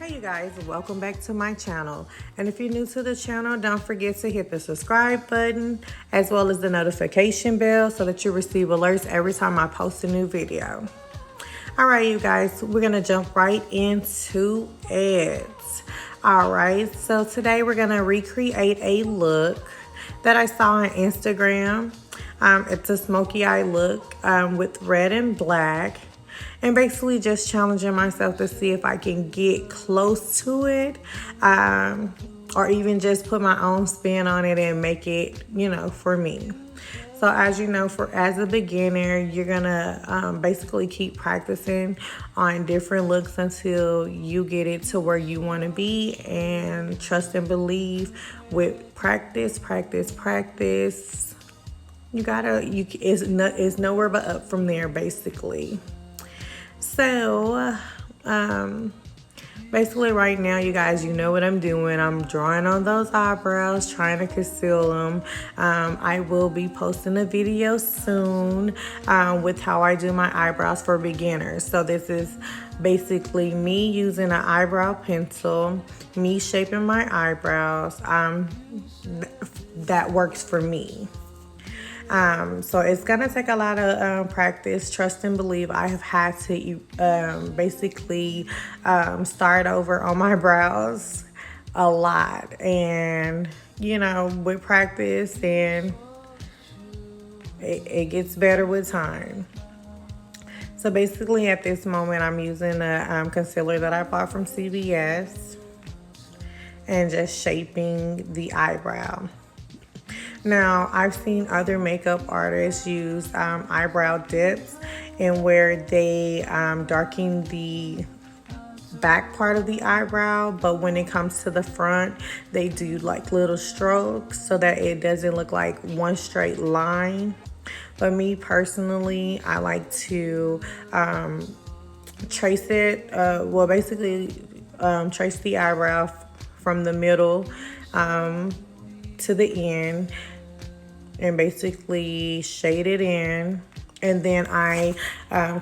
Hey you guys, welcome back to my channel. And if you're new to the channel, don't forget to hit the subscribe button as well as the notification bell so that you receive alerts every time I post a new video. All right, you guys, we're gonna jump right into it. All right, so today we're gonna recreate a look that I saw on Instagram. It's a smoky eye look with red and black. And basically just challenging myself to see if I can get close to it, or even just put my own spin on it and make it, for me. So as you know, as a beginner, you're gonna basically keep practicing on different looks until you get it to where you want to be, and trust and believe with practice. It's nowhere but up from there, basically. So, basically right now, you guys, you know what I'm doing. I'm drawing on those eyebrows, trying to conceal them. I will be posting a video soon with how I do my eyebrows for beginners. So this is basically me using an eyebrow pencil, me shaping my eyebrows. That works for me. So it's gonna take a lot of practice. Trust and believe. I have had to basically start over on my brows a lot, and with practice, and it gets better with time. So basically, at this moment, I'm using a concealer that I bought from CVS and just shaping the eyebrow. Now, I've seen other makeup artists use eyebrow dips, and where they darken the back part of the eyebrow, but when it comes to the front, they do like little strokes so that it doesn't look like one straight line. But me personally, I like to trace it, trace the eyebrow from the middle to the end, and basically shade it in, and then I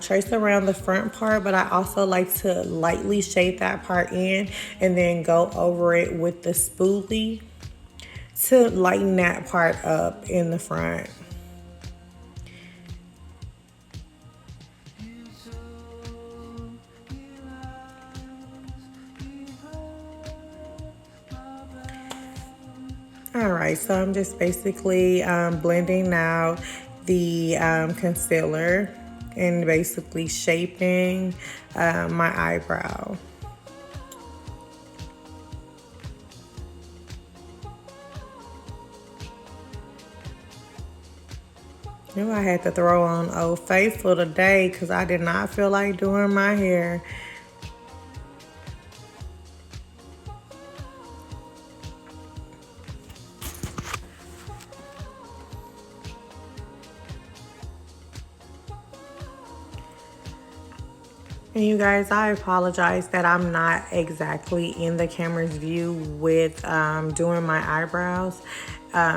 trace around the front part, but I also like to lightly shade that part in and then go over it with the spoolie to lighten that part up in the front. All right, so I'm just basically blending out the concealer and basically shaping my eyebrow. Knew I had to throw on Old Faithful today because I did not feel like doing my hair. And you guys, I apologize that I'm not exactly in the camera's view with doing my eyebrows.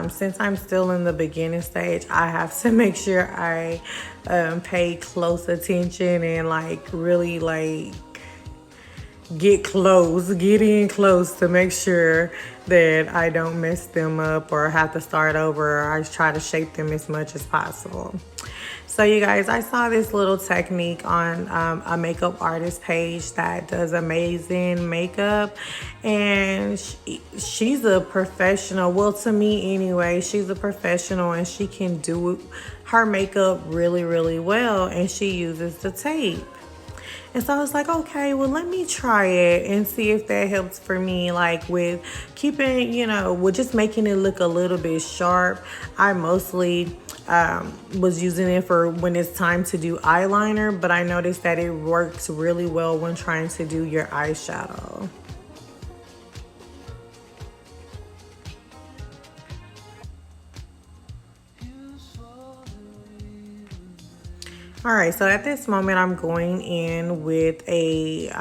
Since I'm still in the beginning stage, I have to make sure I pay close attention and really get in close to make sure that I don't mess them up or have to start over. I try to shape them as much as possible. So you guys, I saw this little technique on a makeup artist page that does amazing makeup, and she's a professional. Well, to me anyway, she's a professional and she can do her makeup really, really well, and she uses the tape. And so I was like, okay, well, let me try it and see if that helps for me, like with keeping, with just making it look a little bit sharp. I mostly was using it for when it's time to do eyeliner, but I noticed that it works really well when trying to do your eyeshadow. All right, so at this moment, I'm going in with a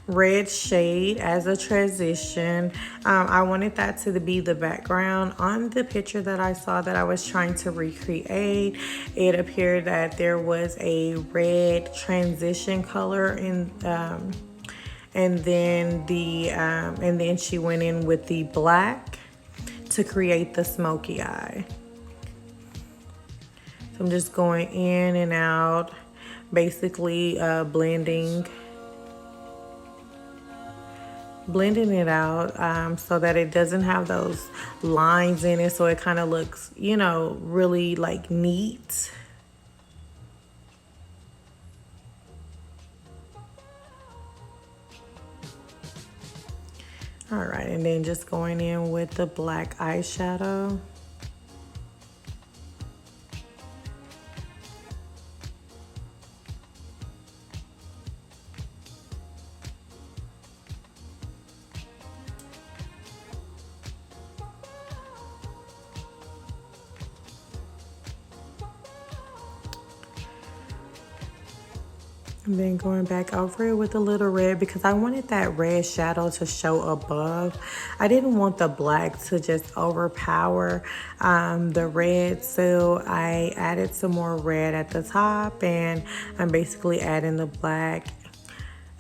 red shade as a transition. I wanted that to be the background. On the picture that I saw that I was trying to recreate, it appeared that there was a red transition color and then and then she went in with the black to create the smoky eye. So I'm just going in and out, basically blending it out so that it doesn't have those lines in it, so it kind of looks, you know, really like neat. All right, and then just going in with the black eyeshadow. And then going back over it with a little red because I wanted that red shadow to show above. I didn't want the black to just overpower the red, so I added some more red at the top, and I'm basically adding the black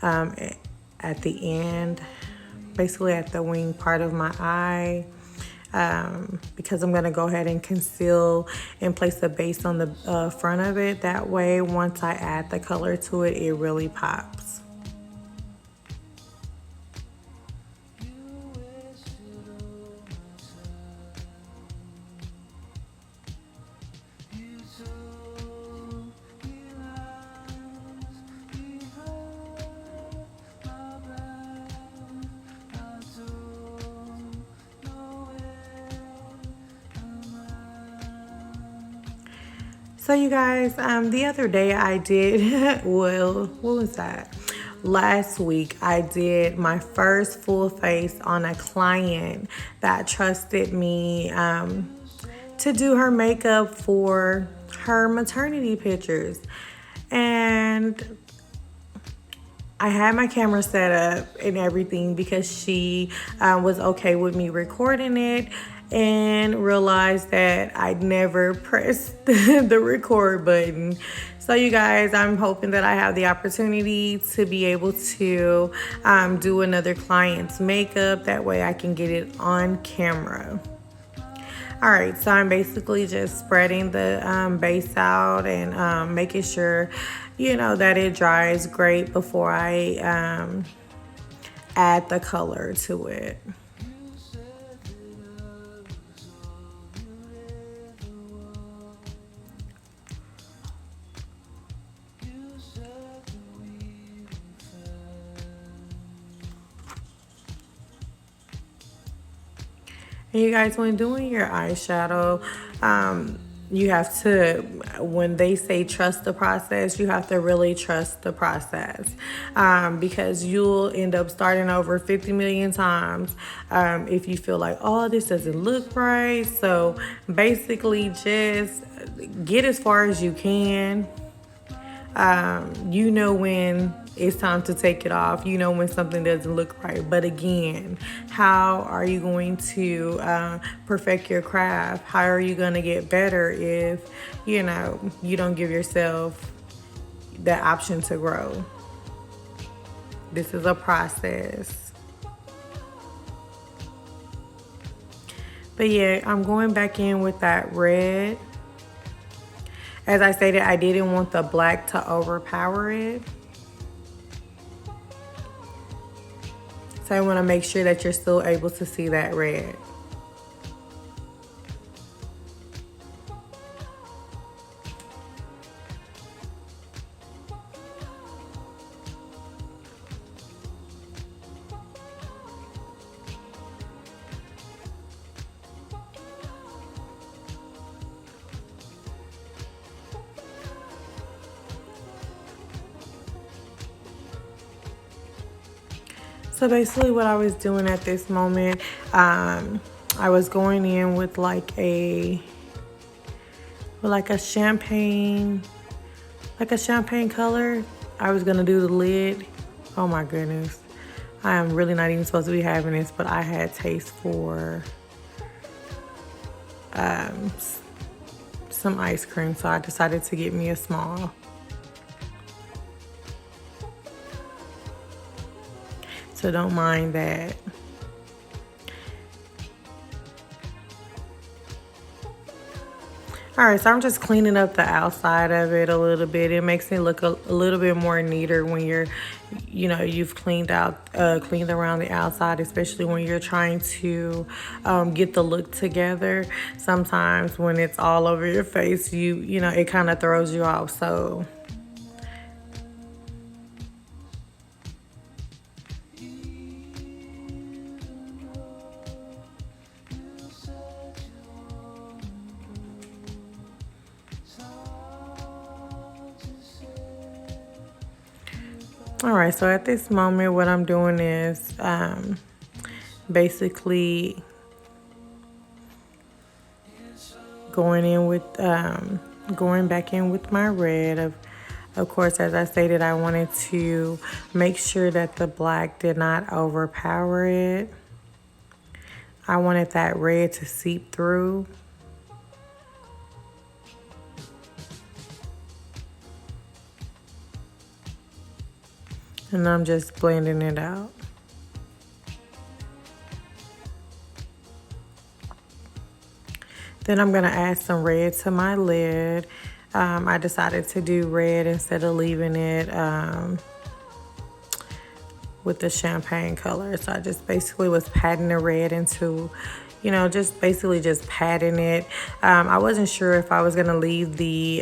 at the end, basically at the wing part of my eye. Because I'm going to go ahead and conceal and place the base on the front of it. That way, once I add the color to it, it really pops. So you guys, the other day I did, well, what was that? Last week I did my first full face on a client that trusted me to do her makeup for her maternity pictures. And I had my camera set up and everything because she was okay with me recording it, and realized that I'd never pressed the record button. So you guys, I'm hoping that I have the opportunity to be able to do another client's makeup. That way I can get it on camera. All right, so I'm basically just spreading the base out and making sure, you know, that it dries great before I add the color to it. And you guys, when doing your eyeshadow, you have to, when they say trust the process, you have to really trust the process, because you'll end up starting over 50 million times if you feel like, oh, this doesn't look right. So basically just get as far as you can. You know when it's time to take it off. You know when something doesn't look right. But again, how are you going to perfect your craft? How are you going to get better if, you know, you don't give yourself the option to grow? This is a process. But yeah, I'm going back in with that red. As I stated, I didn't want the black to overpower it. So I want to make sure that you're still able to see that red. So basically what I was doing at this moment, I was going in with like a champagne color. I was gonna do the lid. Oh my goodness. I am really not even supposed to be having this, but I had taste for some ice cream, so I decided to get me a small. So don't mind that. All right, so I'm just cleaning up the outside of it a little bit. It makes it look a little bit more neater when you're, you've cleaned around the outside, especially when you're trying to get the look together. Sometimes when it's all over your face, it kind of throws you off. So all right, so at this moment, what I'm doing is basically going back in with my red. Of course, as I stated, I wanted to make sure that the black did not overpower it. I wanted that red to seep through. And I'm just blending it out. Then I'm gonna add some red to my lid. I decided to do red instead of leaving it with the champagne color. So I just basically was patting the red into, just basically just patting it. I wasn't sure if I was gonna leave the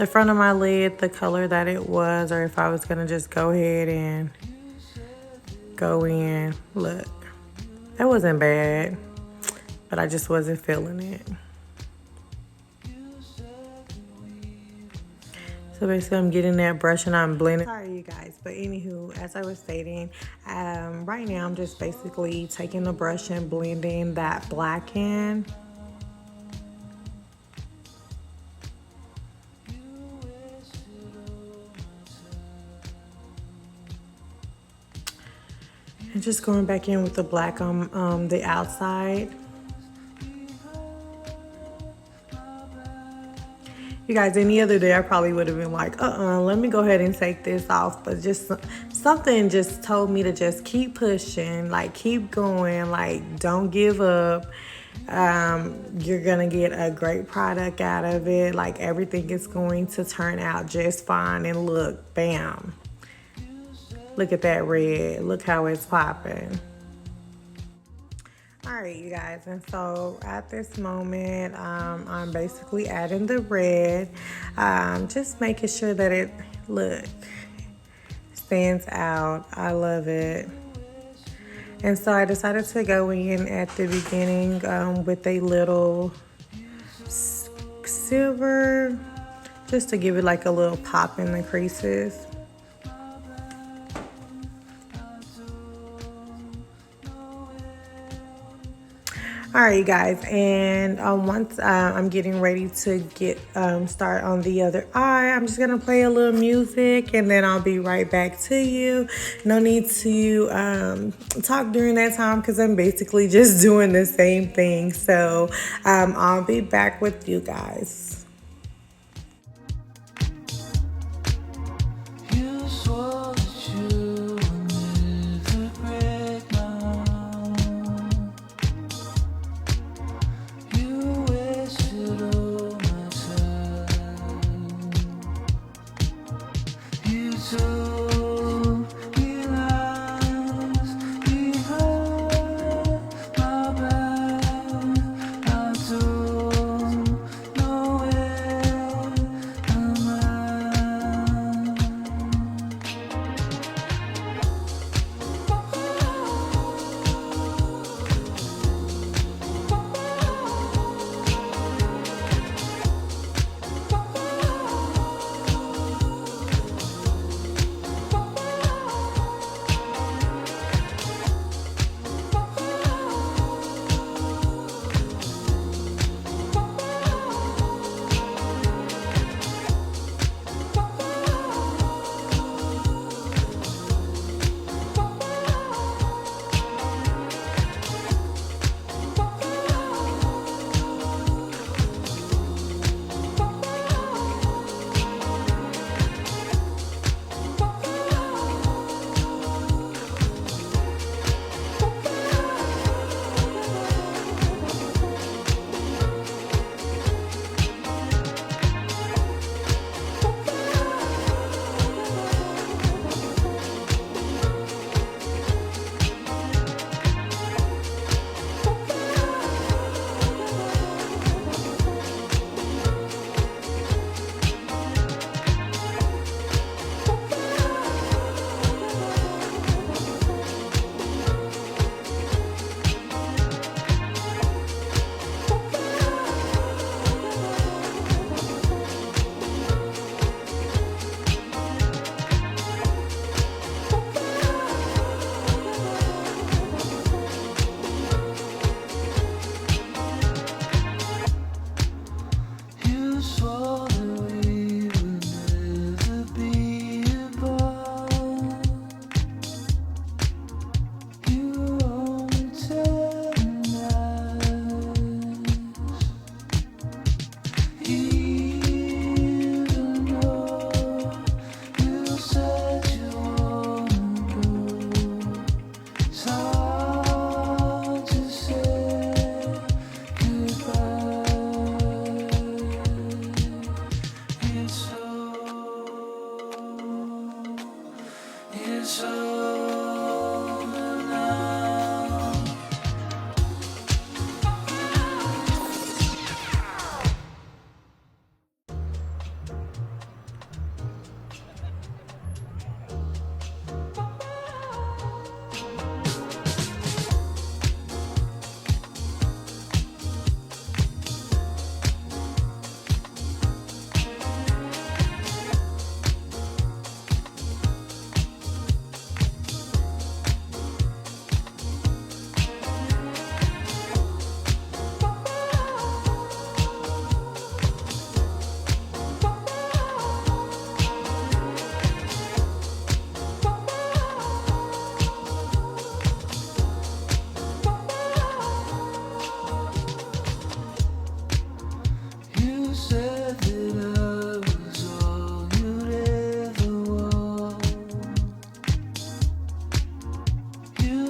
front of my lid the color that it was, or if I was gonna just go ahead and go in. Look, that wasn't bad, but I just wasn't feeling it. So basically I'm getting that brush and I'm blending. Sorry you guys, but anywho, as I was stating, right now I'm just basically taking the brush and blending that black in. And just going back in with the black on the outside. You guys, any other day I probably would have been like, let me go ahead and take this off. But just something just told me to just keep pushing, like keep going, like don't give up. You're gonna get a great product out of it. Like everything is going to turn out just fine. And look, bam. Look at that red. Look how it's popping. All right, you guys, and so at this moment, I'm basically adding the red, just making sure that it, stands out. I love it. And so I decided to go in at the beginning with a little silver, just to give it like a little pop in the creases. All right, you guys, and once I'm getting ready to get start on the other eye, I'm just gonna play a little music and then I'll be right back to you. No need to talk during that time because I'm basically just doing the same thing. So I'll be back with you guys.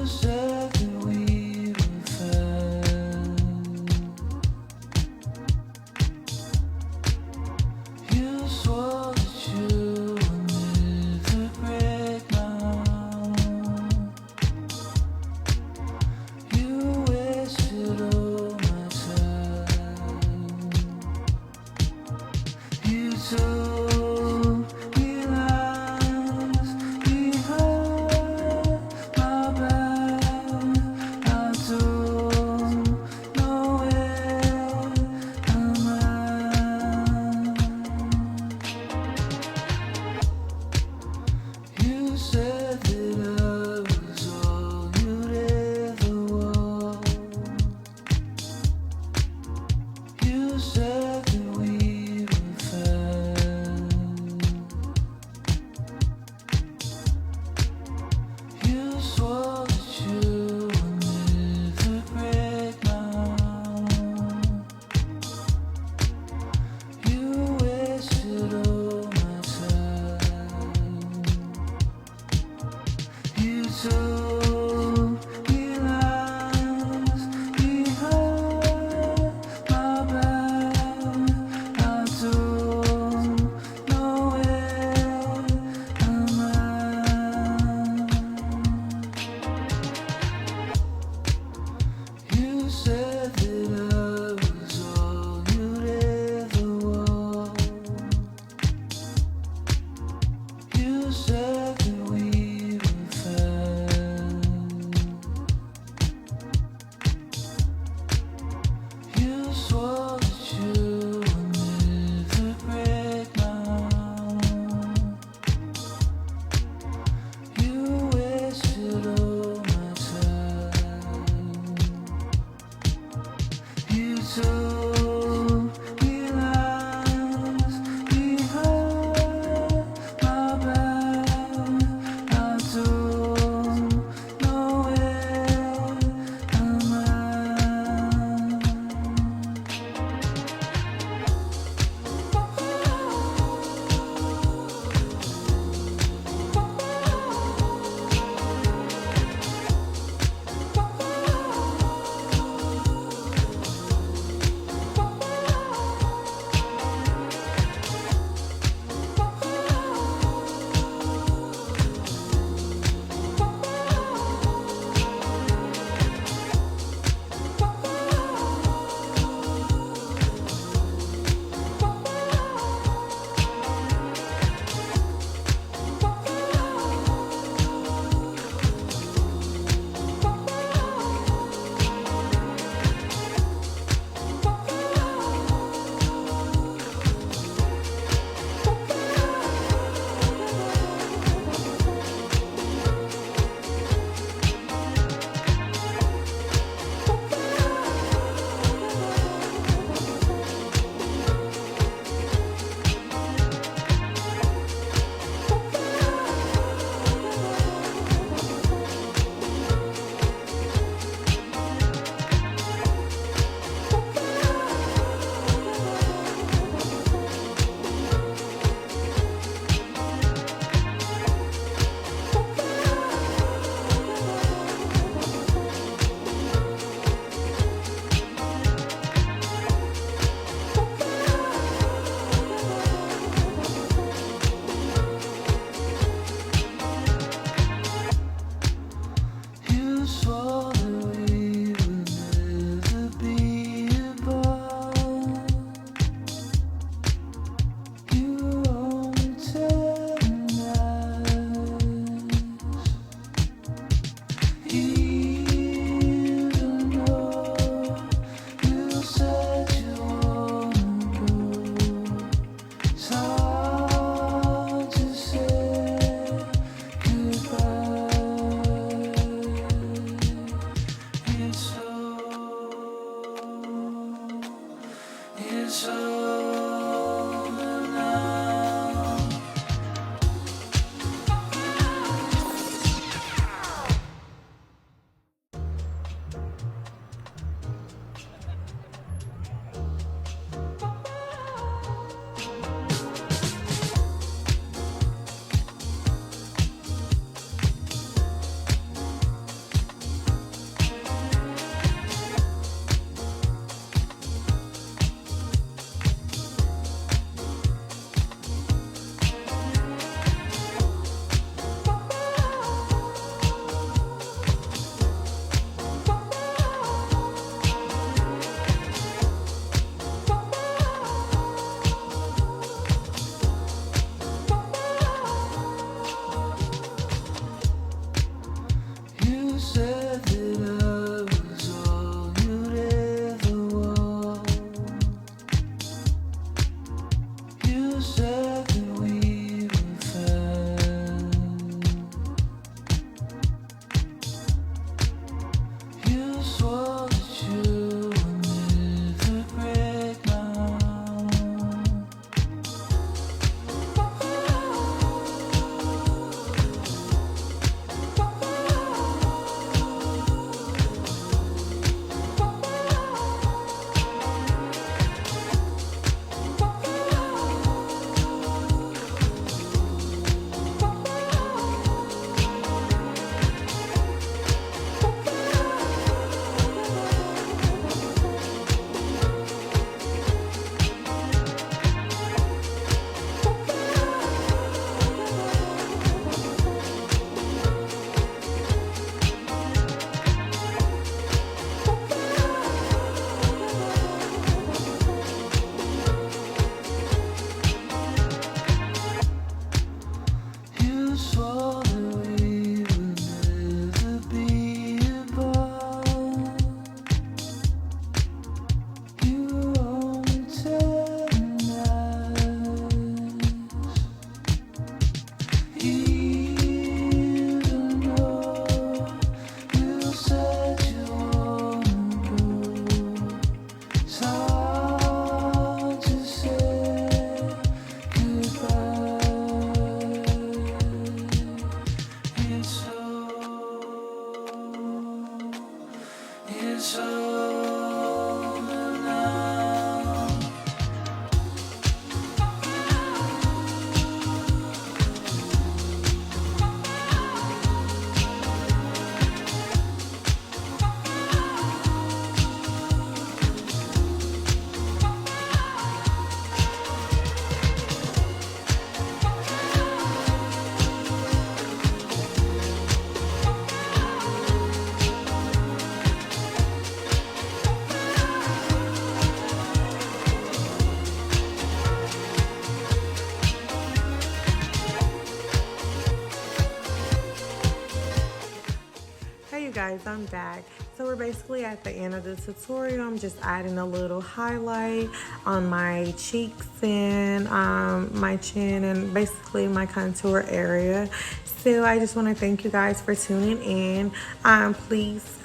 said that we were friends. You swore that you would never break my heart. You wasted all my time. You told me lies behind my back. it's over now. Hey you guys, I'm back. So we're basically at the end of the tutorial. I'm just adding a little highlight on my cheeks and my chin and basically my contour area. So I just want to thank you guys for tuning in. Please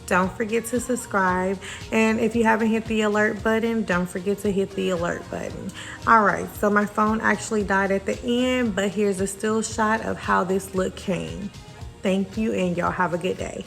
don't forget to subscribe, and if you haven't hit the alert button, don't forget to hit the alert button. All right, so my phone actually died at the end, but here's a still shot of how this look came. Thank you, and y'all have a good day.